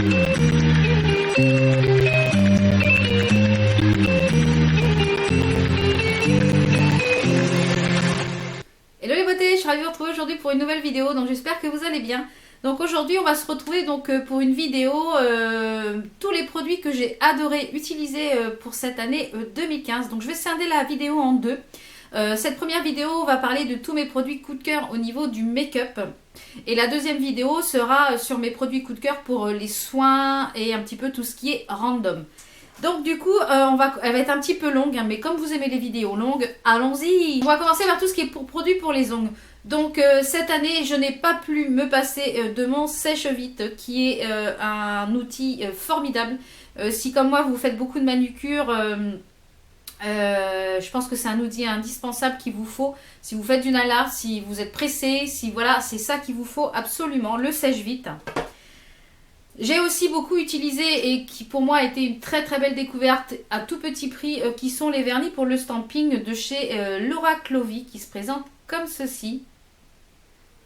Hello les beautés, je suis ravie de vous retrouver aujourd'hui pour une nouvelle vidéo, donc j'espère que vous allez bien. Donc aujourd'hui on va se retrouver donc pour une vidéo, tous les produits que j'ai adoré utiliser pour cette année 2015. Donc je vais scinder la vidéo en deux. Cette première vidéo va parler de tous mes produits coup de cœur au niveau du make-up. Et la deuxième vidéo sera sur mes produits coup de cœur pour les soins et un petit peu tout ce qui est random. Donc du coup, elle va être un petit peu longue, hein, mais comme vous aimez les vidéos longues, allons-y. On va commencer par tout ce qui est produit pour les ongles. Donc cette année, je n'ai pas pu me passer de mon sèche-vite, qui est un outil formidable. Si comme moi, vous faites beaucoup de manucure, je pense que c'est un outil indispensable qu'il vous faut. Si vous faites du nail art, si vous êtes pressé, si voilà, c'est ça qu'il vous faut absolument, le sèche-vite. J'ai aussi beaucoup utilisé et qui pour moi a été une très très belle découverte à tout petit prix, qui sont les vernis pour le stamping de chez Laura Clovy, qui se présentent comme ceci.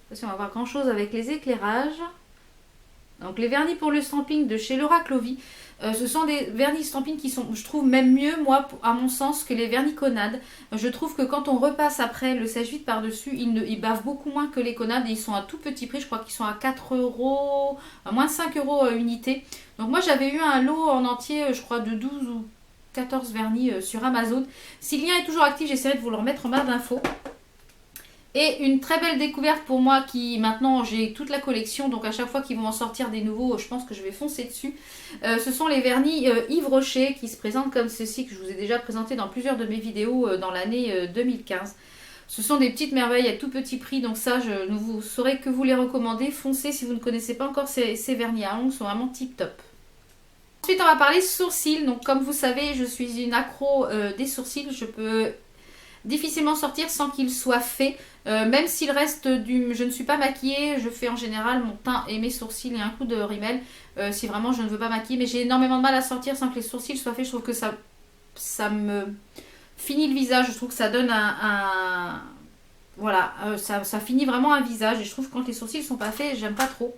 Attention, on va voir grand chose avec les éclairages. Donc les vernis pour le stamping de chez Laura Clovy, ce sont des vernis stamping qui sont, je trouve même mieux, moi, à mon sens, que les vernis Conad. Je trouve que quand on repasse après le sèche-vite par-dessus, ils bavent beaucoup moins que les Conad et ils sont à tout petit prix. Je crois qu'ils sont à 4 €, à moins de 5 € unité. Donc moi j'avais eu un lot en entier, je crois de 12 ou 14 vernis sur Amazon. Si le lien est toujours actif, j'essaierai de vous le remettre en barre d'infos. Et une très belle découverte pour moi qui maintenant j'ai toute la collection, donc à chaque fois qu'ils vont en sortir des nouveaux, je pense que je vais foncer dessus. Ce sont les vernis Yves Rocher qui se présentent comme ceci, que je vous ai déjà présenté dans plusieurs de mes vidéos dans l'année 2015. Ce sont des petites merveilles à tout petit prix, donc ça je ne vous saurais que vous les recommander. Foncez si vous ne connaissez pas encore ces vernis à ongles, sont vraiment tip top. Ensuite on va parler sourcils, donc comme vous savez je suis une accro des sourcils, je peux difficilement sortir sans qu'il soit fait, même s'il reste je ne suis pas maquillée, je fais en général mon teint et mes sourcils et un coup de rímel si vraiment je ne veux pas maquiller, mais j'ai énormément de mal à sortir sans que les sourcils soient faits. Je trouve que ça me finit le visage, je trouve que ça donne voilà, ça finit vraiment un visage et je trouve que quand les sourcils sont pas faits, j'aime pas trop.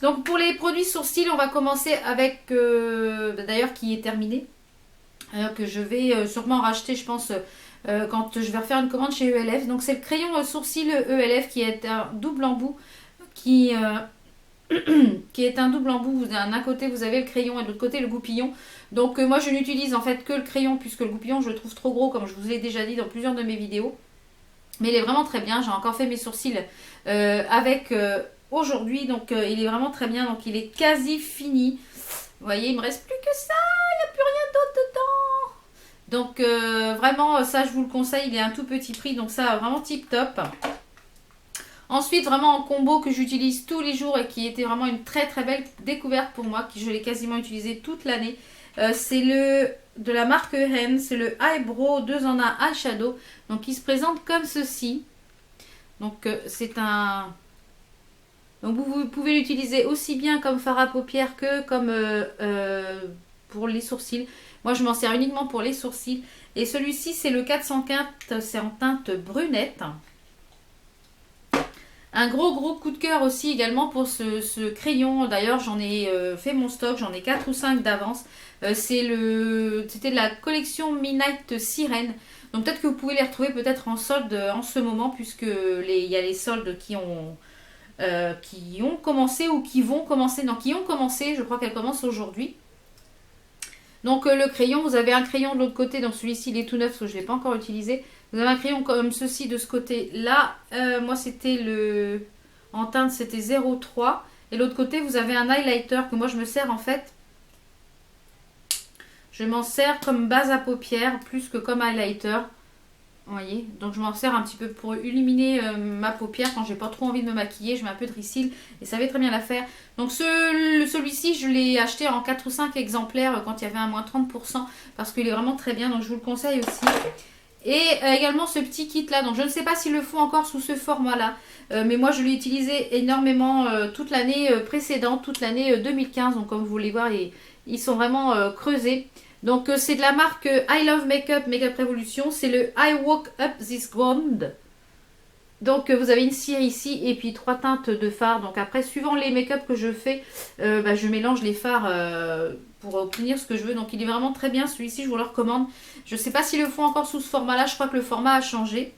Donc pour les produits sourcils, on va commencer avec, d'ailleurs qui est terminé, que je vais sûrement racheter je pense quand je vais refaire une commande chez ELF. Donc c'est le crayon sourcil ELF qui est un double embout, qui est un double embout. D'un côté vous avez le crayon et de l'autre côté le goupillon. Donc moi je n'utilise en fait que le crayon puisque le goupillon je le trouve trop gros, comme je vous l'ai déjà dit dans plusieurs de mes vidéos. Mais il est vraiment très bien, j'ai encore fait mes sourcils avec aujourd'hui, donc il est vraiment très bien, donc il est quasi fini. Vous voyez, il me reste plus que ça, il n'y a plus rien d'autre dedans. Donc vraiment ça je vous le conseille, il est un tout petit prix, donc ça vraiment tip top. Ensuite vraiment en combo que j'utilise tous les jours et qui était vraiment une très très belle découverte pour moi, je l'ai quasiment utilisé toute l'année, c'est de la marque Hen, c'est le Eyebrow 2 en 1 Eyeshadow, donc il se présente comme ceci. Donc c'est un... Donc vous pouvez l'utiliser aussi bien comme fard à paupières que comme pour les sourcils. Moi je m'en sers uniquement pour les sourcils. Et celui-ci c'est le 404, c'est en teinte brunette. Un gros coup de cœur aussi également pour ce crayon. D'ailleurs j'en ai fait mon stock, j'en ai 4 ou 5 d'avance. C'était de la collection Midnight Sirène. Donc peut-être que vous pouvez les retrouver peut-être en solde en ce moment, puisque il y a les soldes qui ont commencé ou qui vont commencer. Non, qui ont commencé, je crois qu'elles commencent aujourd'hui. Donc le crayon, vous avez un crayon de l'autre côté, donc celui-ci il est tout neuf parce que je ne l'ai pas encore utilisé. Vous avez un crayon comme ceci de ce côté-là. Moi c'était en teinte c'était 03. Et l'autre côté vous avez un highlighter que moi je me sers en fait. Je m'en sers comme base à paupières plus que comme highlighter. Vous voyez, donc je m'en sers un petit peu pour illuminer ma paupière quand j'ai pas trop envie de me maquiller. Je mets un peu de Reseal et ça va très bien l'affaire. Donc celui-ci je l'ai acheté en 4 ou 5 exemplaires quand il y avait un moins 30% parce qu'il est vraiment très bien, donc je vous le conseille aussi. Et également ce petit kit là, donc je ne sais pas s'ils le font encore sous ce format là, mais moi je l'ai utilisé énormément toute l'année précédente, toute l'année 2015. Donc comme vous voulez voir, ils sont vraiment creusés. Donc c'est de la marque I Love Makeup, Makeup Revolution. C'est le I Woke Up This Ground. Donc vous avez une cire ici et puis 3 teintes de fard. Donc après, suivant les make-up que je fais, je mélange les fards pour obtenir ce que je veux. Donc il est vraiment très bien, celui-ci je vous le recommande. Je ne sais pas s'ils le font encore sous ce format-là, je crois que le format a changé.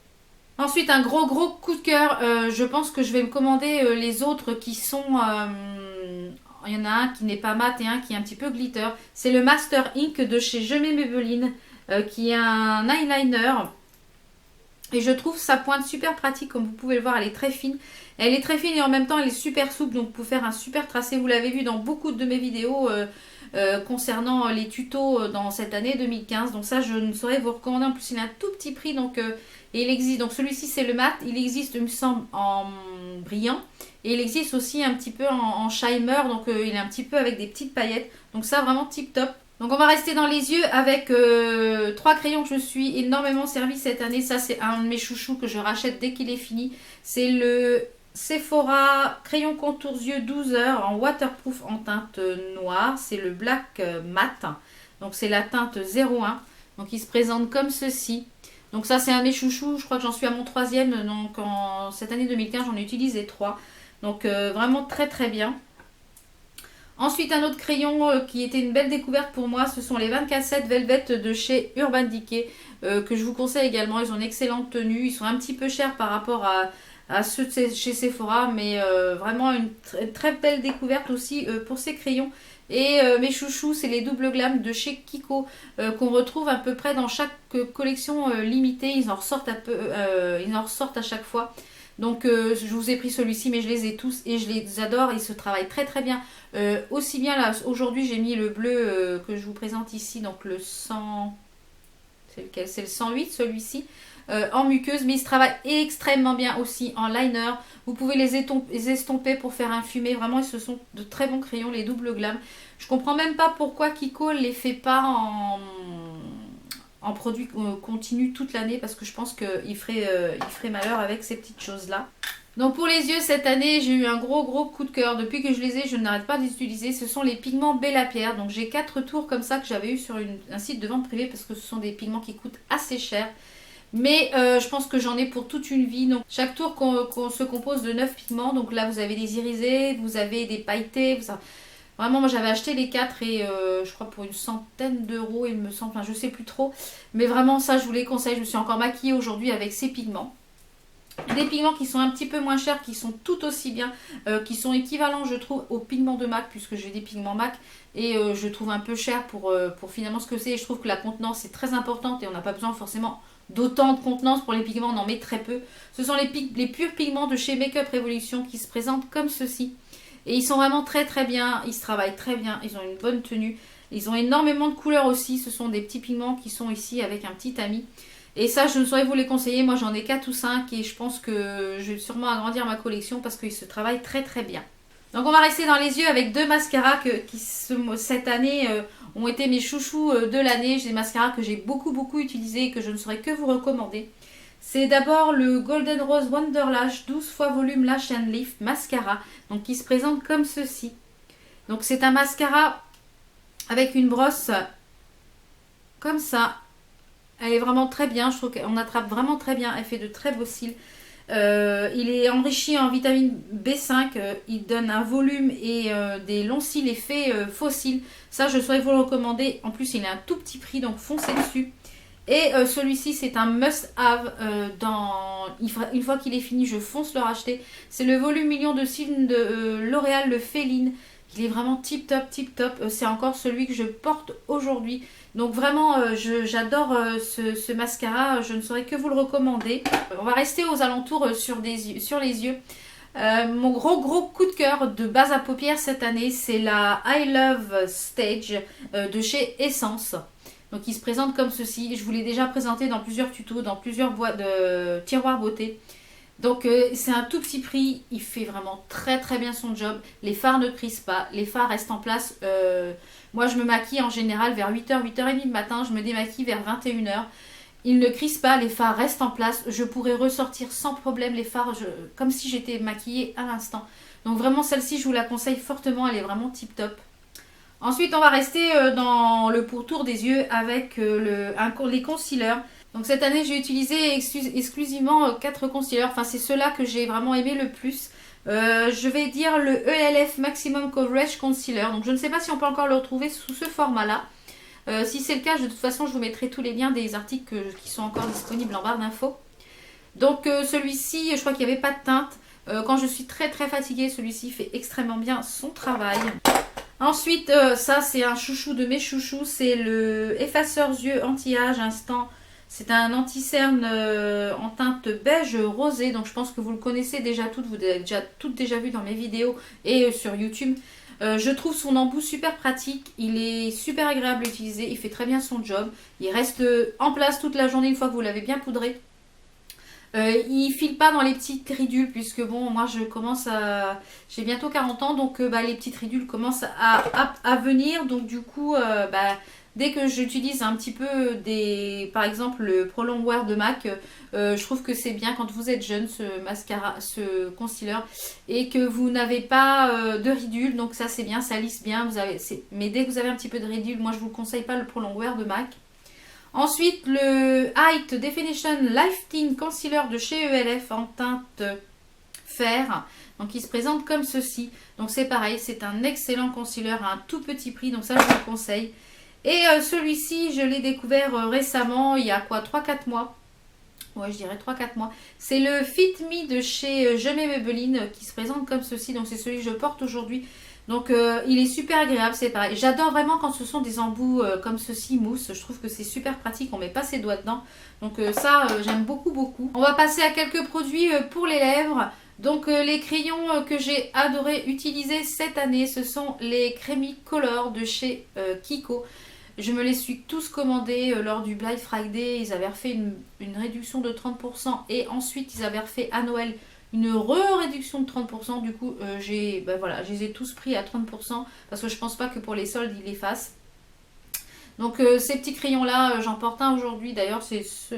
Ensuite, un gros coup de cœur, je pense que je vais me commander les autres qui sont... il y en a un qui n'est pas mat et un qui est un petit peu glitter. C'est le Master Ink de chez Je mets Maybelline, qui est un eyeliner. Et je trouve sa pointe super pratique, comme vous pouvez le voir, elle est très fine. Elle est très fine et en même temps elle est super souple, donc pour faire un super tracé. Vous l'avez vu dans beaucoup de mes vidéos concernant les tutos dans cette année 2015. Donc ça je ne saurais vous recommander, en plus il a un tout petit prix. Donc, et il existe, donc celui-ci c'est le mat, il existe il me semble en brillant. Et il existe aussi un petit peu en shimmer, donc il est un petit peu avec des petites paillettes. Donc ça vraiment tip top. Donc on va rester dans les yeux avec 3 crayons que je me suis énormément servi cette année. Ça c'est un de mes chouchous que je rachète dès qu'il est fini. C'est le Sephora crayon contours yeux 12 heures en waterproof en teinte noire. C'est le Black Matte. Donc c'est la teinte 01. Donc il se présente comme ceci. Donc ça c'est un de mes chouchous. Je crois que j'en suis à mon 3e. Donc en cette année 2015 j'en ai utilisé 3. Donc vraiment très très bien. Ensuite, un autre crayon qui était une belle découverte pour moi, ce sont les 24/7 Velvet de chez Urban Decay, que je vous conseille également. Ils ont une excellente tenue, ils sont un petit peu chers par rapport à ceux de chez Sephora, mais vraiment une très belle découverte aussi pour ces crayons. Et mes chouchous, c'est les double glam de chez Kiko, qu'on retrouve à peu près dans chaque collection limitée. Ils en ressortent à chaque fois. Donc je vous ai pris celui-ci, mais je les ai tous et je les adore. Ils se travaillent très très bien. Aussi bien là, aujourd'hui j'ai mis le bleu que je vous présente ici, donc le 100, c'est lequel? C'est le 108 celui-ci, en muqueuse, mais il se travaille extrêmement bien aussi en liner. Vous pouvez les estomper pour faire un fumé. Vraiment, ce sont de très bons crayons, les double glam. Je comprends même pas pourquoi Kiko ne les fait pas en produit continu toute l'année, parce que je pense qu'il ferait malheur avec ces petites choses là. Donc pour les yeux cette année j'ai eu un gros coup de cœur. Depuis que je les ai, je n'arrête pas de les utiliser. Ce sont les pigments Bella Pierre. Donc j'ai 4 tours comme ça que j'avais eu sur un site de vente privée, parce que ce sont des pigments qui coûtent assez cher. Mais je pense que j'en ai pour toute une vie. Donc chaque tour se compose de 9 pigments. Donc là vous avez des irisés, vous avez des pailletés. Vraiment, moi j'avais acheté les 4 et je crois pour une centaine d'euros, il me semble, enfin je sais plus trop. Mais vraiment ça je vous les conseille, je me suis encore maquillée aujourd'hui avec ces pigments. Des pigments qui sont un petit peu moins chers, qui sont tout aussi bien, qui sont équivalents je trouve aux pigments de MAC, puisque j'ai des pigments MAC. Et je trouve un peu cher pour finalement ce que c'est. Je trouve que la contenance est très importante et on n'a pas besoin forcément d'autant de contenance pour les pigments, on en met très peu. Ce sont les purs pigments de chez Makeup Revolution qui se présentent comme ceci. Et ils sont vraiment très très bien, ils se travaillent très bien, ils ont une bonne tenue. Ils ont énormément de couleurs aussi, ce sont des petits pigments qui sont ici avec un petit tamis. Et ça, je ne saurais vous les conseiller, moi j'en ai 4 ou 5 et je pense que je vais sûrement agrandir ma collection parce qu'ils se travaillent très très bien. Donc on va rester dans les yeux avec 2 mascaras qui cette année ont été mes chouchous de l'année. J'ai des mascaras que j'ai beaucoup utilisés et que je ne saurais que vous recommander. C'est d'abord le Golden Rose Wonder Lash 12 fois volume Lash and Lift mascara, donc qui se présente comme ceci. Donc c'est un mascara avec une brosse comme ça. Elle est vraiment très bien, je trouve qu'on attrape vraiment très bien, elle fait de très beaux cils. Il est enrichi en vitamine B5, il donne un volume et des longs cils effets faux cils. Ça je saurais vous le recommander, en plus il a un tout petit prix, donc foncez dessus. Et celui-ci c'est un must have, une fois qu'il est fini je fonce le racheter. C'est le volume million de cils de L'Oréal, le Féline. Il est vraiment tip top. C'est encore celui que je porte aujourd'hui. Donc vraiment j'adore ce mascara, je ne saurais que vous le recommander. On va rester aux alentours sur les yeux. Mon gros coup de cœur de base à paupières cette année, c'est la I Love Stage de chez Essence. Donc il se présente comme ceci. Je vous l'ai déjà présenté dans plusieurs tutos, dans plusieurs boîtes de tiroirs beauté. Donc c'est un tout petit prix, il fait vraiment très bien son job. Les fards ne crissent pas, les fards restent en place. Moi je me maquille en général vers 8h, 8h30 le matin, je me démaquille vers 21h. Ils ne crissent pas, les fards restent en place. Je pourrais ressortir sans problème les fards comme si j'étais maquillée à l'instant. Donc vraiment celle-ci je vous la conseille fortement, elle est vraiment tip top. Ensuite on va rester dans le pourtour des yeux avec les concealers. Donc cette année, j'ai utilisé exclusivement 4 concealers. Enfin, c'est ceux-là que j'ai vraiment aimé le plus. Je vais dire le ELF Maximum Coverage Concealer. Donc je ne sais pas si on peut encore le retrouver sous ce format-là. Si c'est le cas, de toute façon, je vous mettrai tous les liens des articles qui sont encore disponibles en barre d'infos. Donc celui-ci, je crois qu'il n'y avait pas de teinte. Quand je suis très fatiguée, celui-ci fait extrêmement bien son travail. Ensuite, ça c'est un chouchou de mes chouchous. C'est le effaceur yeux anti-âge instant. C'est un anti-cerne en teinte beige rosé. Donc je pense que vous le connaissez déjà toutes. Vous l'avez déjà vu dans mes vidéos et sur YouTube. Je trouve son embout super pratique. Il est super agréable à utiliser. Il fait très bien son job. Il reste en place toute la journée une fois que vous l'avez bien poudré. Il file pas dans les petites ridules puisque bon, moi je commence à... J'ai bientôt 40 ans donc les petites ridules commencent à venir. Donc du coup, dès que j'utilise un petit peu par exemple le Pro Longwear de MAC, je trouve que c'est bien quand vous êtes jeune ce mascara, ce concealer et que vous n'avez pas de ridules. Donc ça c'est bien, ça lisse bien. Mais dès que vous avez un petit peu de ridules, moi je vous conseille pas le Pro Longwear de MAC. Ensuite, le Height Definition Lifting Concealer de chez ELF en teinte fer. Donc, il se présente comme ceci. Donc, c'est pareil, c'est un excellent concealer à un tout petit prix. Donc, ça, je vous le conseille. Et celui-ci, je l'ai découvert récemment, il y a quoi, 3-4 mois. Ouais, je dirais 3-4 mois. C'est le Fit Me de chez Je mets Maybelline qui se présente comme ceci. Donc, c'est celui que je porte aujourd'hui. Donc il est super agréable, c'est pareil. J'adore vraiment quand ce sont des embouts comme ceci, mousse. Je trouve que c'est super pratique, on met pas ses doigts dedans. Donc ça, j'aime beaucoup. On va passer à quelques produits pour les lèvres. Donc les crayons que j'ai adoré utiliser cette année, ce sont les Creamy Color de chez Kiko. Je me les suis tous commandés lors du Black Friday. Ils avaient refait une réduction de 30% et ensuite ils avaient refait à Noël une réduction de 30%. Du coup, je les ai tous pris à 30% parce que je pense pas que pour les soldes, ils les fassent. Donc, ces petits crayons-là, j'en porte un aujourd'hui. D'ailleurs,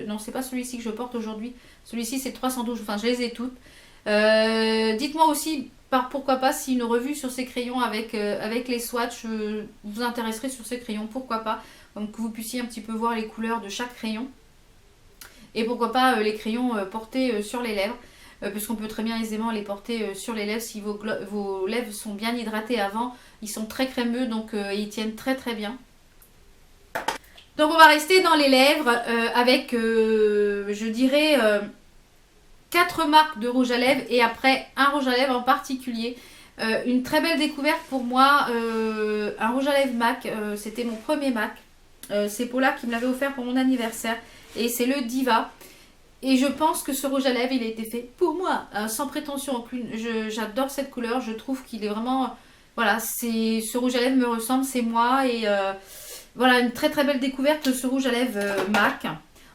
non, c'est pas celui-ci que je porte aujourd'hui. Celui-ci, c'est 312. Enfin, je les ai toutes. Dites-moi aussi, pourquoi pas, si une revue sur ces crayons avec les swatchs vous intéresserait sur ces crayons. Pourquoi pas. Donc, que vous puissiez un petit peu voir les couleurs de chaque crayon. Et pourquoi pas les crayons portés sur les lèvres. Puisqu'on peut très bien aisément les porter sur les lèvres si vos lèvres sont bien hydratées avant. Ils sont très crémeux, donc ils tiennent très bien. Donc on va rester dans les lèvres avec, je dirais, 4 marques de rouge à lèvres et après un rouge à lèvres en particulier. Une très belle découverte pour moi, un rouge à lèvres MAC, c'était mon premier MAC. C'est Paula qui me l'avait offert pour mon anniversaire et c'est le Diva. Et je pense que ce rouge à lèvres, il a été fait pour moi, sans prétention aucune. J'adore cette couleur, je trouve qu'il est vraiment... Voilà, ce rouge à lèvres me ressemble, c'est moi. Et voilà, une très belle découverte, ce rouge à lèvres MAC.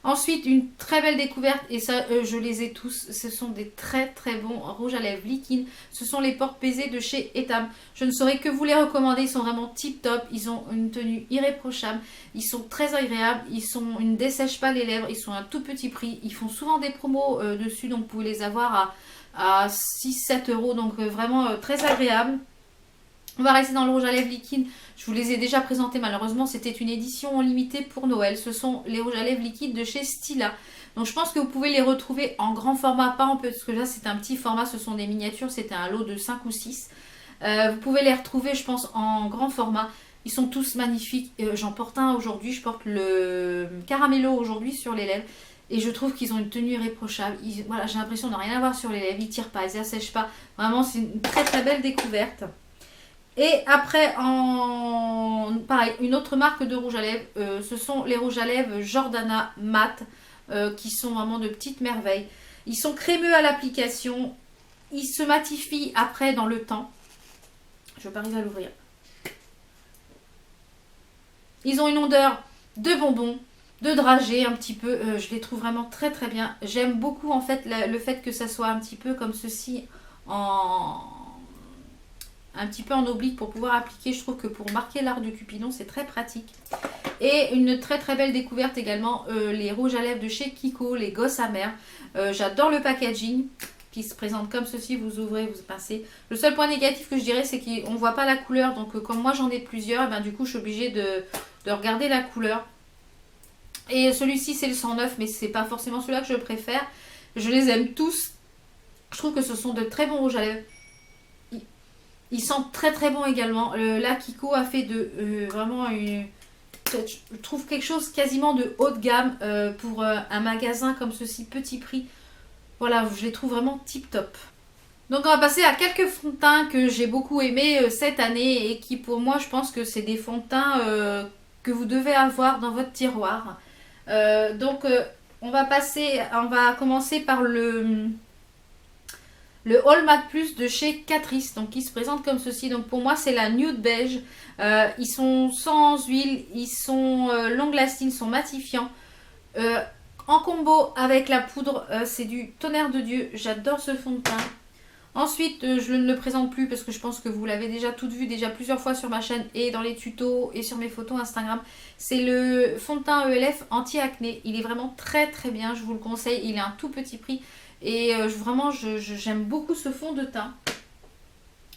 Ensuite, une très belle découverte, et ça, je les ai tous. Ce sont des très bons rouges à lèvres liquides. Ce sont les porte-baisers de chez Etam. Je ne saurais que vous les recommander. Ils sont vraiment tip top. Ils ont une tenue irréprochable. Ils sont très agréables. Ils ne dessèchent pas les lèvres. Ils sont à un tout petit prix. Ils font souvent des promos dessus. Donc, vous pouvez les avoir à 6-7 euros. Donc, vraiment très agréable. On va rester dans le rouge à lèvres liquide. Je vous les ai déjà présentés malheureusement. C'était une édition limitée pour Noël. Ce sont les rouges à lèvres liquides de chez Stila. Donc je pense que vous pouvez les retrouver en grand format. Pas en peu, parce que là c'est un petit format. Ce sont des miniatures. C'était un lot de 5 ou 6. Vous pouvez les retrouver je pense en grand format. Ils sont tous magnifiques. J'en porte un aujourd'hui. Je porte le Caramello aujourd'hui sur les lèvres. Et je trouve qu'ils ont une tenue irréprochable. Voilà, j'ai l'impression de rien avoir sur les lèvres. Ils ne tirent pas, ils n'assèchent pas. Vraiment c'est une très belle découverte. Et après, pareil, une autre marque de rouge à lèvres, ce sont les rouges à lèvres Jordana Mat, qui sont vraiment de petites merveilles. Ils sont crémeux à l'application, ils se matifient après dans le temps. Je vais pas arriver à l'ouvrir. Ils ont une odeur de bonbons, de dragées un petit peu, je les trouve vraiment très bien. J'aime beaucoup en fait le fait que ça soit un petit peu comme ceci un petit peu en oblique pour pouvoir appliquer. Je trouve que pour marquer l'arc de Cupidon, c'est très pratique. Et une très belle découverte également, les rouges à lèvres de chez Kiko, les Gosses amers. J'adore le packaging qui se présente comme ceci. Vous ouvrez, vous pincez. Le seul point négatif que je dirais, c'est qu'on ne voit pas la couleur. Donc comme moi j'en ai plusieurs, et ben, du coup je suis obligée de regarder la couleur. Et celui-ci c'est le 109, mais c'est pas forcément celui-là que je préfère. Je les aime tous. Je trouve que ce sont de très bons rouges à lèvres. Ils sentent très très bon également. Là, Kiko a fait vraiment une... Je trouve quelque chose quasiment de haut de gamme pour un magasin comme ceci, petit prix. Voilà, je les trouve vraiment tip top. Donc on va passer à quelques fonds de teint que j'ai beaucoup aimé cette année et qui pour moi je pense que c'est des fonds de teint que vous devez avoir dans votre tiroir. On va commencer par le All Matte Plus de chez Catrice, donc qui se présente comme ceci. Donc pour moi c'est la nude beige. Ils sont sans huile, ils sont long lasting, ils sont matifiants. En combo avec la poudre, c'est du tonnerre de Dieu. J'adore ce fond de teint. Ensuite, je ne le présente plus parce que je pense que vous l'avez déjà toutes vu déjà plusieurs fois sur ma chaîne et dans les tutos et sur mes photos Instagram. C'est le fond de teint ELF anti-acné. Il est vraiment très très bien, je vous le conseille. Il est un tout petit prix et vraiment j'aime beaucoup ce fond de teint.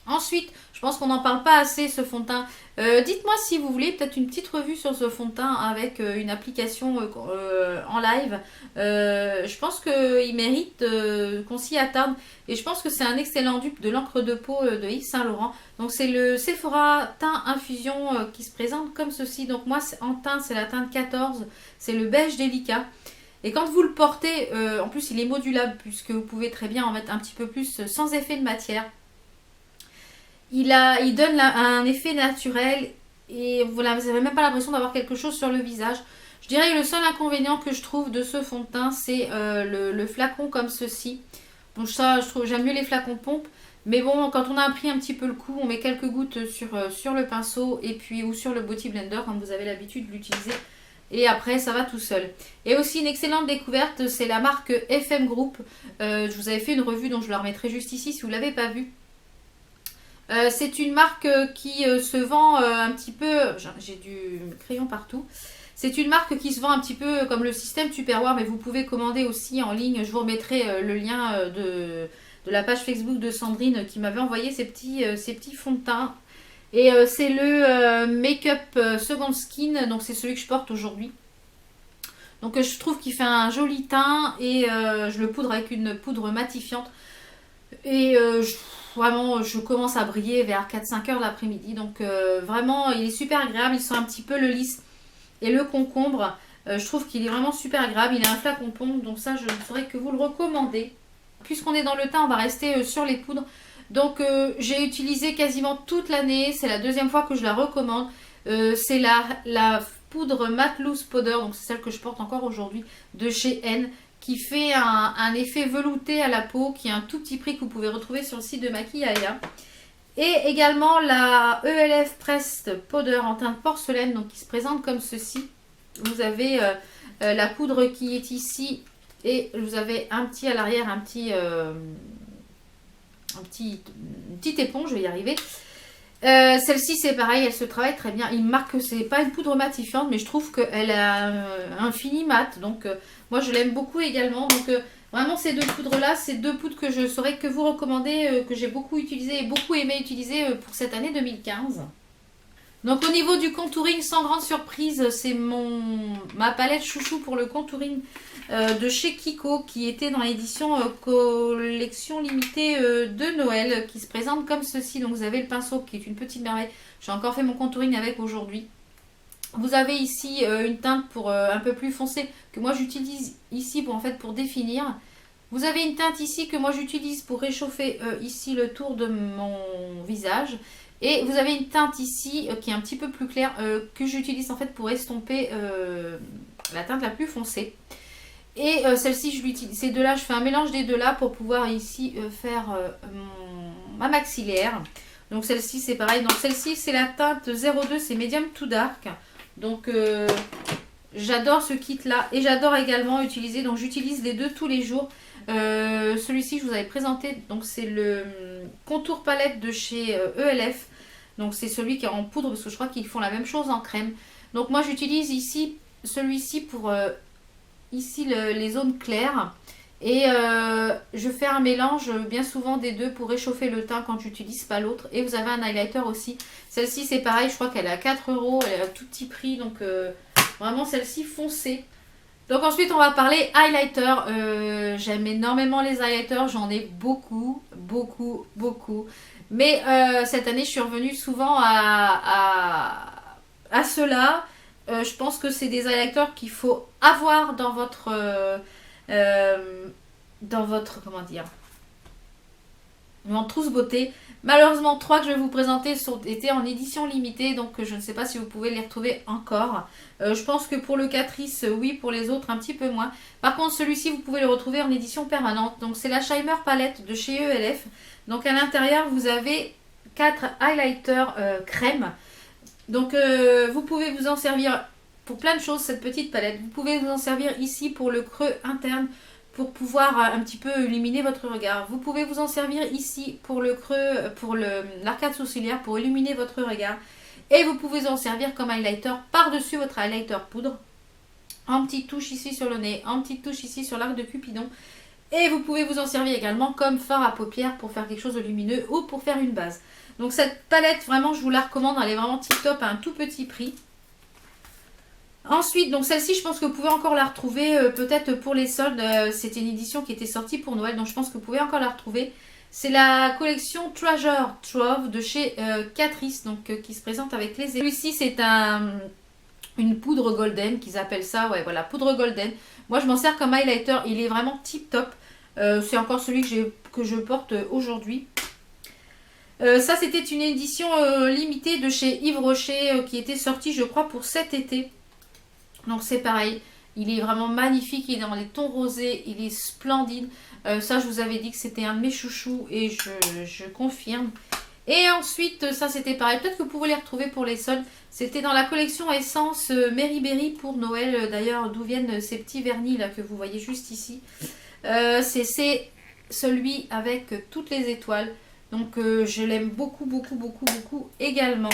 Ensuite, je pense qu'on n'en parle pas assez ce fond de teint. Dites-moi si vous voulez peut-être une petite revue sur ce fond de teint avec une application en live. Je pense qu'il mérite qu'on s'y attarde. Et je pense que c'est un excellent dupe de l'encre de peau de Yves Saint Laurent. Donc c'est le Sephora teint infusion qui se présente comme ceci. Donc moi en teinte c'est la teinte 14. C'est le beige délicat. Et quand vous le portez, en plus il est modulable puisque vous pouvez très bien en mettre un petit peu plus sans effet de matière. Il donne un effet naturel et voilà, vous n'avez même pas l'impression d'avoir quelque chose sur le visage. Je dirais que le seul inconvénient que je trouve de ce fond de teint, c'est le flacon comme ceci. Donc ça, j'aime mieux les flacons pompe. Mais bon, quand on a pris un petit peu le coup, on met quelques gouttes sur le pinceau et puis ou sur le Beauty Blender, comme vous avez l'habitude de l'utiliser. Et après, ça va tout seul. Et aussi une excellente découverte, c'est la marque FM Group. Je vous avais fait une revue, dont je la remettrai juste ici si vous ne l'avez pas vue. C'est une marque qui se vend un petit peu... J'ai du crayon partout. C'est une marque qui se vend un petit peu comme le système Tupperware, mais vous pouvez commander aussi en ligne. Je vous remettrai le lien de la page Facebook de Sandrine qui m'avait envoyé ces petits fonds de teint. Et c'est le Make-up Second Skin, donc c'est celui que je porte aujourd'hui. Donc je trouve qu'il fait un joli teint et je le poudre avec une poudre matifiante. Et vraiment, je commence à briller vers 4-5 heures l'après-midi. Donc vraiment, il est super agréable. Il sent un petit peu le lys et le concombre. Je trouve qu'il est vraiment super agréable. Il a un flacon pompe, donc ça, je ne saurais que vous le recommander. Puisqu'on est dans le teint, on va rester sur les poudres. Donc j'ai utilisé quasiment toute l'année. C'est la deuxième fois que je la recommande. C'est la poudre Matte Loose Powder. Donc c'est celle que je porte encore aujourd'hui de chez N. Qui fait un effet velouté à la peau, qui est un tout petit prix que vous pouvez retrouver sur le site de Maquillaya. Et également la ELF Pressed Powder en teinte porcelaine, donc qui se présente comme ceci. Vous avez la poudre qui est ici et vous avez un petit à l'arrière, une petite éponge, je vais y arriver. Celle-ci c'est pareil, elle se travaille très bien. Il me marque que c'est pas une poudre matifiante, mais je trouve qu'elle a un fini mat. Donc moi je l'aime beaucoup également. Donc vraiment ces deux poudres là, c'est deux poudres que je saurais que vous recommander, que j'ai beaucoup utilisé et beaucoup aimé utiliser pour cette année 2015. Donc au niveau du contouring, sans grande surprise, c'est ma palette chouchou pour le contouring de chez Kiko qui était dans l'édition collection limitée de Noël qui se présente comme ceci. Donc vous avez le pinceau qui est une petite merveille. J'ai encore fait mon contouring avec aujourd'hui. Vous avez ici une teinte pour un peu plus foncée que moi j'utilise ici pour définir. Vous avez une teinte ici que moi j'utilise pour réchauffer ici le tour de mon visage. Et vous avez une teinte ici qui est un petit peu plus claire que j'utilise en fait pour estomper la teinte la plus foncée. Et celle-ci, je l'utilise. Ces deux-là, je fais un mélange des deux-là pour pouvoir ici faire ma maxillaire. Donc celle-ci, c'est pareil. Donc celle-ci, c'est la teinte 02, c'est Medium to Dark. Donc j'adore ce kit-là. Et j'adore également utiliser, donc j'utilise les deux tous les jours. Celui-ci, je vous avais présenté. Donc c'est le contour palette de chez ELF. Donc c'est celui qui est en poudre parce que je crois qu'ils font la même chose en crème. Donc moi, j'utilise ici celui-ci pour... ici les zones claires et je fais un mélange bien souvent des deux pour réchauffer le teint quand j'utilise pas l'autre. Et vous avez un highlighter aussi, celle-ci c'est pareil, je crois qu'elle est à 4 €, elle est à tout petit prix, donc vraiment celle-ci foncée. Donc ensuite on va parler highlighter. J'aime énormément les highlighters, j'en ai beaucoup, beaucoup, beaucoup. Mais cette année je suis revenue souvent à ceux-là. Je pense que c'est des highlighters qu'il faut avoir dans votre, comment dire, en trousse beauté. Malheureusement, 3 que je vais vous présenter étaient en édition limitée, donc je ne sais pas si vous pouvez les retrouver encore. Je pense que pour le Catrice, oui, pour les autres, un petit peu moins. Par contre, celui-ci, vous pouvez le retrouver en édition permanente. Donc, c'est la Shimmer Palette de chez ELF. Donc, à l'intérieur, vous avez 4 highlighters crème. Donc, vous pouvez vous en servir pour plein de choses, cette petite palette. Vous pouvez vous en servir ici pour le creux interne, pour pouvoir un petit peu illuminer votre regard. Vous pouvez vous en servir ici pour le creux, pour l'arcade sourcilière, pour illuminer votre regard. Et vous pouvez en servir comme highlighter par-dessus votre highlighter poudre. En petite touche ici sur le nez, en petite touche ici sur l'arc de Cupidon. Et vous pouvez vous en servir également comme fard à paupières pour faire quelque chose de lumineux ou pour faire une base. Donc cette palette, vraiment, je vous la recommande. Elle est vraiment tip top à un tout petit prix. Ensuite, donc celle-ci, je pense que vous pouvez encore la retrouver peut-être pour les soldes. C'était une édition qui était sortie pour Noël, donc je pense que vous pouvez encore la retrouver. C'est la collection Treasure Trove de chez Catrice, donc qui se présente avec les... Celui-ci, c'est une poudre golden qu'ils appellent ça. Ouais, voilà, poudre golden. Moi, je m'en sers comme highlighter. Il est vraiment tip top. C'est encore celui que je porte aujourd'hui. Ça, c'était une édition limitée de chez Yves Rocher qui était sortie, je crois, pour cet été. Donc c'est pareil, il est vraiment magnifique, il est dans les tons rosés, il est splendide. Ça, je vous avais dit que c'était un de mes chouchous et je confirme. Et ensuite, ça c'était pareil, peut-être que vous pouvez les retrouver pour les soldes. C'était dans la collection Essence Mary Berry pour Noël, d'ailleurs, d'où viennent ces petits vernis là que vous voyez juste ici. C'est celui avec toutes les étoiles. Donc je l'aime beaucoup, beaucoup, beaucoup, beaucoup également.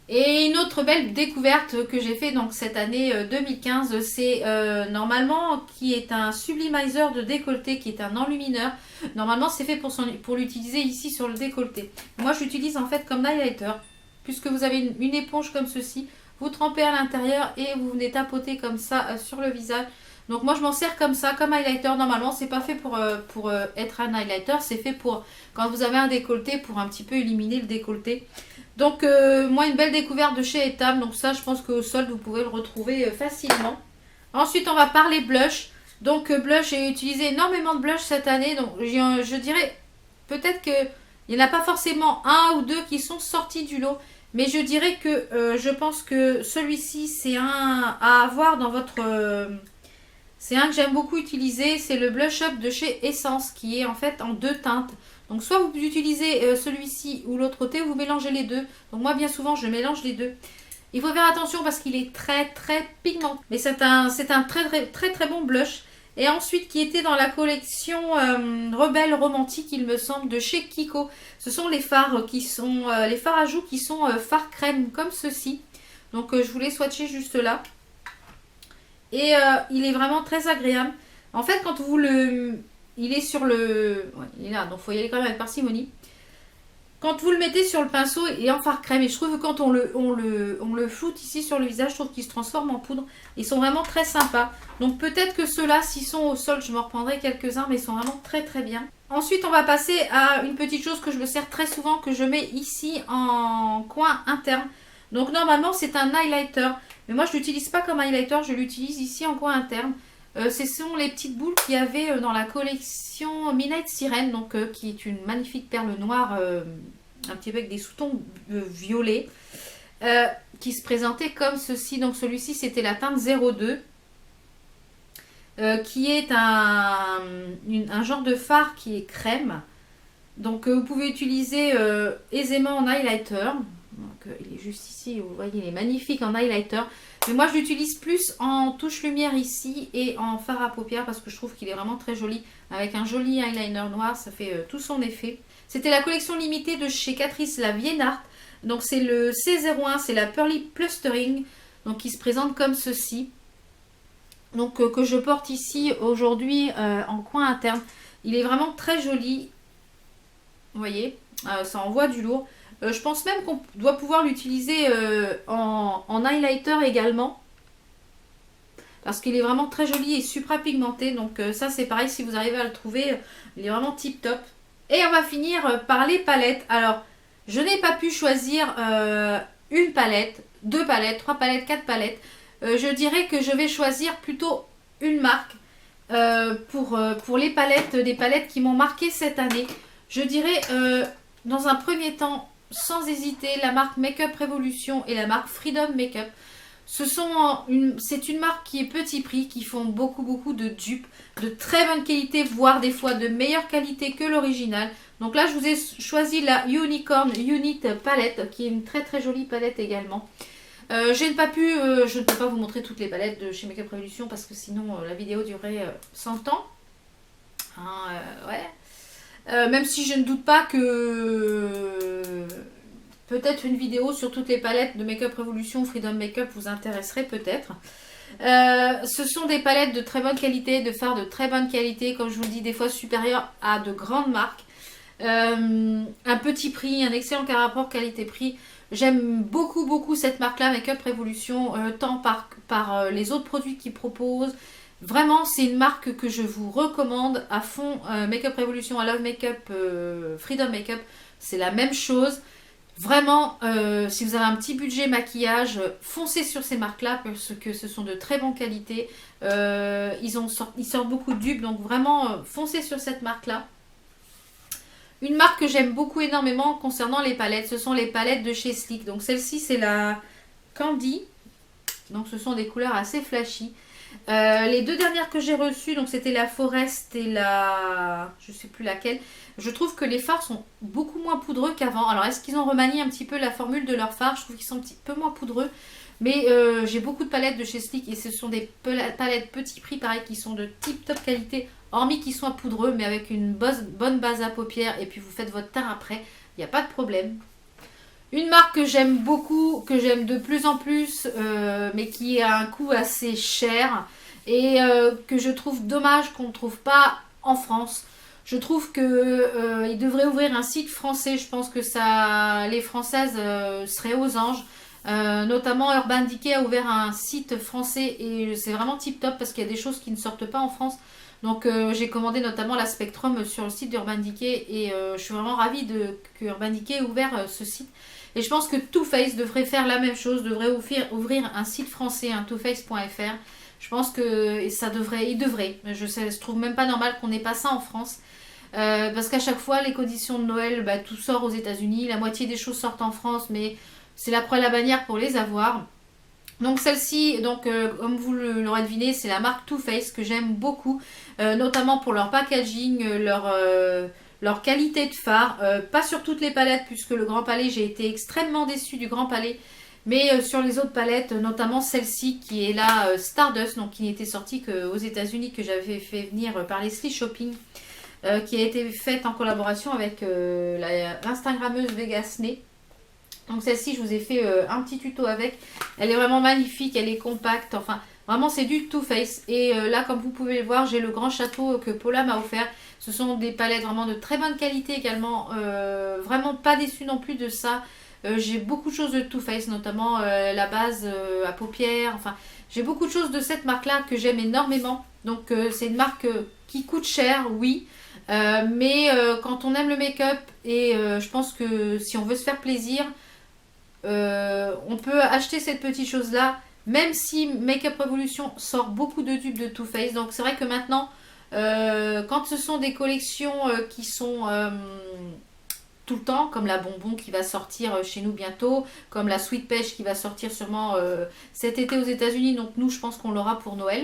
Et une autre belle découverte que j'ai fait donc cette année 2015, c'est normalement qui est un sublimizer de décolleté, qui est un enlumineur. Normalement c'est fait pour l'utiliser ici sur le décolleté. Moi je l'utilise en fait comme highlighter, puisque vous avez une éponge comme ceci, vous trempez à l'intérieur et vous venez tapoter comme ça sur le visage. Donc moi je m'en sers comme ça, comme highlighter. Normalement c'est pas fait pour être un highlighter, c'est fait pour quand vous avez un décolleté, pour un petit peu éliminer le décolleté. Donc moi une belle découverte de chez Etam, donc ça je pense qu'au solde vous pouvez le retrouver facilement. Ensuite on va parler blush. Donc blush, j'ai utilisé énormément de blush cette année, donc je dirais peut-être qu'il n'y en a pas forcément un ou deux qui sont sortis du lot. Mais je dirais que je pense que celui-ci c'est un à avoir dans votre... c'est un que j'aime beaucoup utiliser, c'est le Blush Up de chez Essence qui est en fait en 2 teintes. Donc soit vous utilisez celui-ci ou l'autre côté, vous mélangez les deux. Donc moi bien souvent je mélange les deux. Il faut faire attention parce qu'il est très très pigmenté. Mais c'est un très bon blush. Et ensuite qui était dans la collection Rebelle Romantique, il me semble, de chez Kiko. Ce sont les fards qui sont les fards à joues qui sont fards crème comme ceci. Donc je vous les swatcher juste là. Et il est vraiment très agréable. En fait quand vous le... Il est sur le... Ouais, il est là, donc il faut y aller quand même avec parcimonie. Quand vous le mettez sur le pinceau, il est en fard crème. Et je trouve que quand on le floute ici sur le visage, je trouve qu'il se transforme en poudre. Ils sont vraiment très sympas. Donc peut-être que ceux-là, s'ils sont au sol, je m'en reprendrai quelques-uns. Mais ils sont vraiment très très bien. Ensuite, on va passer à une petite chose que je me sers très souvent, que je mets ici en coin interne. Donc normalement, c'est un highlighter. Mais moi, je ne l'utilise pas comme highlighter, je l'utilise ici en coin interne. Ce sont les petites boules qu'il y avait dans la collection Midnight Sirène, donc, qui est une magnifique perle noire, un petit peu avec des sous-tons violets, qui se présentait comme ceci. Donc celui-ci c'était la teinte 02, qui est un genre de fard qui est crème. Donc vous pouvez utiliser aisément en highlighter. Donc il est juste ici, vous voyez, il est magnifique en highlighter. Mais moi je l'utilise plus en touche lumière ici et en fard à paupières parce que je trouve qu'il est vraiment très joli. Avec un joli eyeliner noir, ça fait tout son effet. C'était la collection limitée de chez Catrice, la Viennart. Donc c'est le C01, c'est la Pearly Plustering. Donc qui se présente comme ceci. Donc que je porte ici aujourd'hui en coin interne. Il est vraiment très joli. Vous voyez, ça envoie du lourd. Je pense même qu'on doit pouvoir l'utiliser en highlighter également. parce qu'il est vraiment très joli et supra pigmenté. Donc ça c'est pareil, si vous arrivez à le trouver, il est vraiment tip top. Et on va finir par les palettes. Alors, je n'ai pas pu choisir une palette, 2 palettes, 3 palettes, 4 palettes. Je dirais que je vais choisir plutôt une marque pour les palettes, des palettes qui m'ont marqué cette année. Je dirais dans un premier temps, sans hésiter, la marque Makeup Revolution et la marque Freedom Makeup. C'est une marque qui est petit prix, qui font beaucoup de dupes, de très bonne qualité, voire des fois de meilleure qualité que l'original. Donc là, je vous ai choisi la Unicorn Unit palette, qui est une très jolie palette également. Je ne peux pas vous montrer toutes les palettes de chez Makeup Revolution parce que sinon la vidéo durerait 100 ans. Hein, ouais. Même si je ne doute pas que peut-être une vidéo sur toutes les palettes de Makeup Revolution, Freedom Makeup vous intéresserait peut-être. Ce sont des palettes de très bonne qualité, de fards de très bonne qualité, comme je vous le dis, des fois supérieures à de grandes marques. Un petit prix, un excellent rapport qualité-prix. J'aime beaucoup cette marque-là, Makeup Revolution, tant par les autres produits qu'ils proposent. Vraiment, c'est une marque que je vous recommande à fond. Makeup Revolution, I Love Makeup, Freedom Makeup, c'est la même chose. Vraiment, si vous avez un petit budget maquillage, foncez sur ces marques-là parce que ce sont de très bonne qualité. Ils sortent beaucoup de dupes, donc vraiment, foncez sur cette marque-là. Une marque que j'aime beaucoup énormément concernant les palettes, ce sont les palettes de chez Sleek. Donc celle-ci, c'est la Candy. Donc ce sont des couleurs assez flashy. Les 2 dernières que j'ai reçues, donc c'était la Forest et la... je sais plus laquelle. Je trouve que les fards sont beaucoup moins poudreux qu'avant. Alors est-ce qu'ils ont remanié un petit peu la formule de leurs fards? Je trouve qu'ils sont un petit peu moins poudreux. Mais j'ai beaucoup de palettes de chez Sleek et ce sont des palettes petit prix pareil qui sont de tip top qualité. Hormis qu'ils soient poudreux mais avec une bonne base à paupières et puis vous faites votre teint après. Il n'y a pas de problème. Une marque que j'aime beaucoup, que j'aime de plus en plus, mais qui a un coût assez cher et que je trouve dommage qu'on ne trouve pas en France. Je trouve qu'il devrait ouvrir un site français. Je pense que les Françaises seraient aux anges. Notamment Urban Decay a ouvert un site français et c'est vraiment tip top parce qu'il y a des choses qui ne sortent pas en France. Donc j'ai commandé notamment la Spectrum sur le site d'Urban Decay et je suis vraiment ravie que Urban Decay ait ouvert ce site. Et je pense que Too Faced devrait faire la même chose, devrait ouvrir un site français, un toofaced.fr. Je pense que il devrait. Je trouve même pas normal qu'on n'ait pas ça en France. Parce qu'à chaque fois, les conditions de Noël, tout sort aux États-Unis. La moitié des choses sortent en France, mais c'est la croix et la bannière pour les avoir. Donc celle-ci, comme vous l'aurez deviné, c'est la marque Too Faced que j'aime beaucoup. Notamment pour leur packaging, leur qualité de fard. Pas sur toutes les palettes, puisque le Grand Palais, j'ai été extrêmement déçue du Grand Palais. Mais sur les autres palettes, notamment celle-ci qui est la Stardust, donc qui n'était sortie qu'aux États-Unis, que j'avais fait venir par Leslie Shopping, qui a été faite en collaboration avec l'Instagrammeuse Vegasney. Donc celle-ci, je vous ai fait un petit tuto avec. Elle est vraiment magnifique, elle est compacte. Enfin, vraiment, c'est du Too Faced. Et là, comme vous pouvez le voir, j'ai le grand château que Paula m'a offert. Ce sont des palettes vraiment de très bonne qualité également. Vraiment pas déçue non plus de ça. J'ai beaucoup de choses de Too Faced, notamment la base à paupières. Enfin, j'ai beaucoup de choses de cette marque-là que j'aime énormément. Donc, c'est une marque qui coûte cher, oui. Mais quand on aime le make-up et je pense que si on veut se faire plaisir, on peut acheter cette petite chose là, même si Makeup Revolution sort beaucoup de dupes de Too Faced. Donc c'est vrai que maintenant quand ce sont des collections qui sont tout le temps, comme la Bonbon qui va sortir chez nous bientôt, comme la Sweet Peach qui va sortir sûrement cet été aux États-Unis, donc nous je pense qu'on l'aura pour Noël.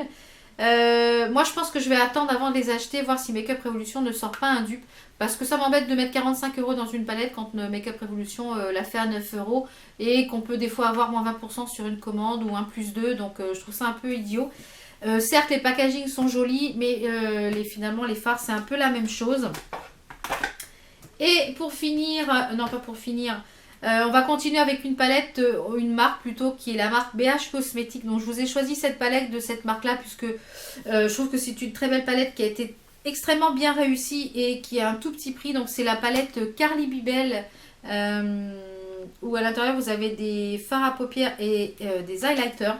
Moi je pense que je vais attendre avant de les acheter, voir si Makeup Revolution ne sort pas un dupe, parce que ça m'embête de mettre 45 € dans une palette quand Makeup Revolution l'a fait à 9 € et qu'on peut des fois avoir moins 20% sur une commande ou un plus 2, donc je trouve ça un peu idiot. Certes les packagings sont jolis, mais finalement les fards c'est un peu la même chose. Et pour finir, non pas pour finir, on va continuer avec une palette, une marque plutôt, qui est la marque BH Cosmetics. Donc je vous ai choisi cette palette de cette marque-là, puisque je trouve que c'est une très belle palette qui a été extrêmement bien réussie et qui a un tout petit prix. Donc c'est la palette Carly Bibel, où à l'intérieur vous avez des fards à paupières et des highlighters.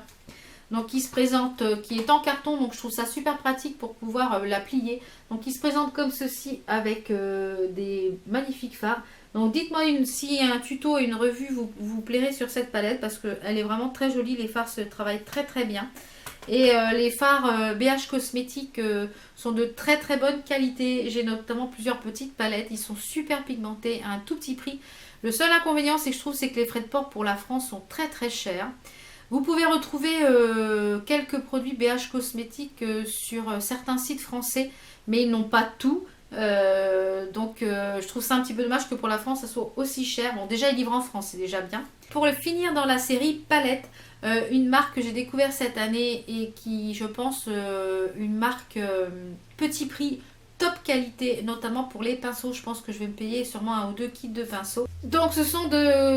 Donc qui se présente, qui est en carton, donc je trouve ça super pratique pour pouvoir la plier. Donc il se présente comme ceci avec des magnifiques fards. Donc dites-moi si un tuto et une revue vous plairait sur cette palette parce qu'elle est vraiment très jolie, les fards se travaillent très très bien. Et les fards BH Cosmétiques sont de très très bonne qualité. J'ai notamment plusieurs petites palettes, ils sont super pigmentés à un tout petit prix. Le seul inconvénient c'est que je trouve que les frais de port pour la France sont très très chers. Vous pouvez retrouver quelques produits BH Cosmétiques sur certains sites français, mais ils n'ont pas tout. Donc je trouve ça un petit peu dommage que pour la France ça soit aussi cher. Bon, déjà ils livrent en France, c'est déjà bien. Pour le finir dans la série palette, une marque que j'ai découvert cette année et qui je pense une marque petit prix, top qualité, notamment pour les pinceaux. Je pense que je vais me payer sûrement 1 ou 2 kits de pinceaux. Donc ce sont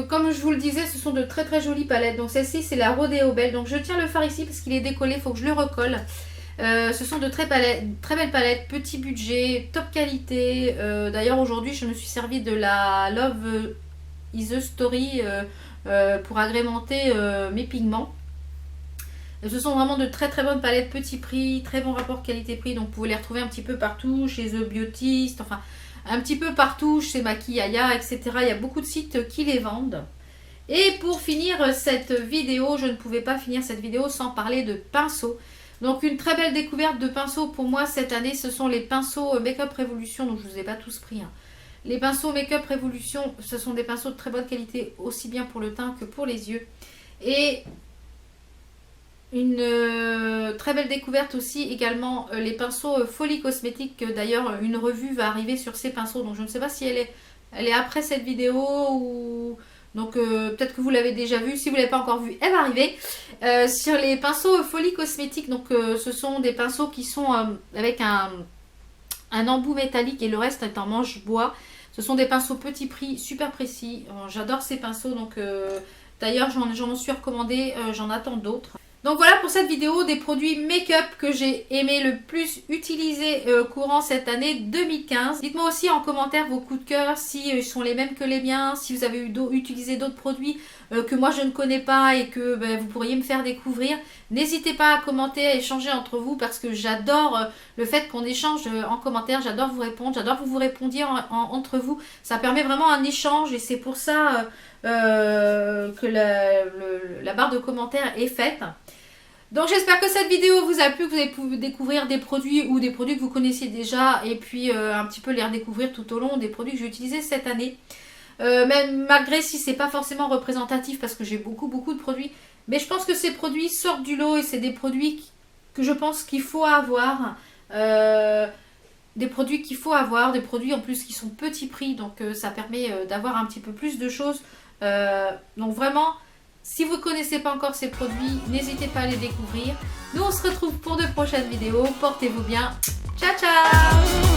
comme je vous le disais, ce sont de très très jolies palettes. Donc celle-ci c'est la Rodeo Belle. Donc je tiens le fard ici parce qu'il est décollé, il faut que je le recolle. Ce sont de très belles palettes, petit budget, top qualité. D'ailleurs aujourd'hui je me suis servi de la Love is a Story pour agrémenter mes pigments. Ce sont vraiment de très très bonnes palettes, petit prix, très bon rapport qualité-prix. Donc vous pouvez les retrouver un petit peu partout, chez The Beautist, enfin un petit peu partout, chez Maquillaya, etc. Il y a beaucoup de sites qui les vendent. Et pour finir cette vidéo, je ne pouvais pas finir cette vidéo sans parler de pinceaux. Donc une très belle découverte de pinceaux pour moi cette année, ce sont les pinceaux Make-up Revolution, donc je ne vous ai pas tous pris. Les pinceaux Make-up Revolution, ce sont des pinceaux de très bonne qualité, aussi bien pour le teint que pour les yeux. Et une très belle découverte aussi également, les pinceaux Folie Cosmétique. D'ailleurs, une revue va arriver sur ces pinceaux, donc je ne sais pas si elle est après cette vidéo ou... Donc peut-être que vous l'avez déjà vu, si vous ne l'avez pas encore vu, elle va arriver. Sur les pinceaux Folie Cosmétique, donc ce sont des pinceaux qui sont avec un embout métallique et le reste est en manche bois. Ce sont des pinceaux petit prix, super précis. J'adore ces pinceaux, donc d'ailleurs j'en suis recommandé, j'en attends d'autres. Donc voilà pour cette vidéo des produits make-up que j'ai aimé le plus utiliser courant cette année 2015. Dites-moi aussi en commentaire vos coups de cœur, si sont les mêmes que les miens, si vous avez utilisé d'autres produits que moi je ne connais pas et que vous pourriez me faire découvrir. N'hésitez pas à commenter, à échanger entre vous parce que j'adore le fait qu'on échange en commentaire, j'adore vous répondre, j'adore que vous répondiez entre vous. Ça permet vraiment un échange et c'est pour ça que la barre de commentaires est faite. Donc j'espère que cette vidéo vous a plu, que vous avez pu découvrir des produits ou des produits que vous connaissiez déjà et puis un petit peu les redécouvrir tout au long des produits que j'ai utilisés cette année. Même malgré si c'est pas forcément représentatif parce que j'ai beaucoup de produits, mais je pense que ces produits sortent du lot et c'est des produits que je pense qu'il faut avoir. Des produits qu'il faut avoir, des produits en plus qui sont petit prix, donc ça permet d'avoir un petit peu plus de choses. Donc vraiment, si vous ne connaissez pas encore ces produits, n'hésitez pas à les découvrir. Nous on se retrouve pour de prochaines vidéos, portez-vous bien, ciao ciao.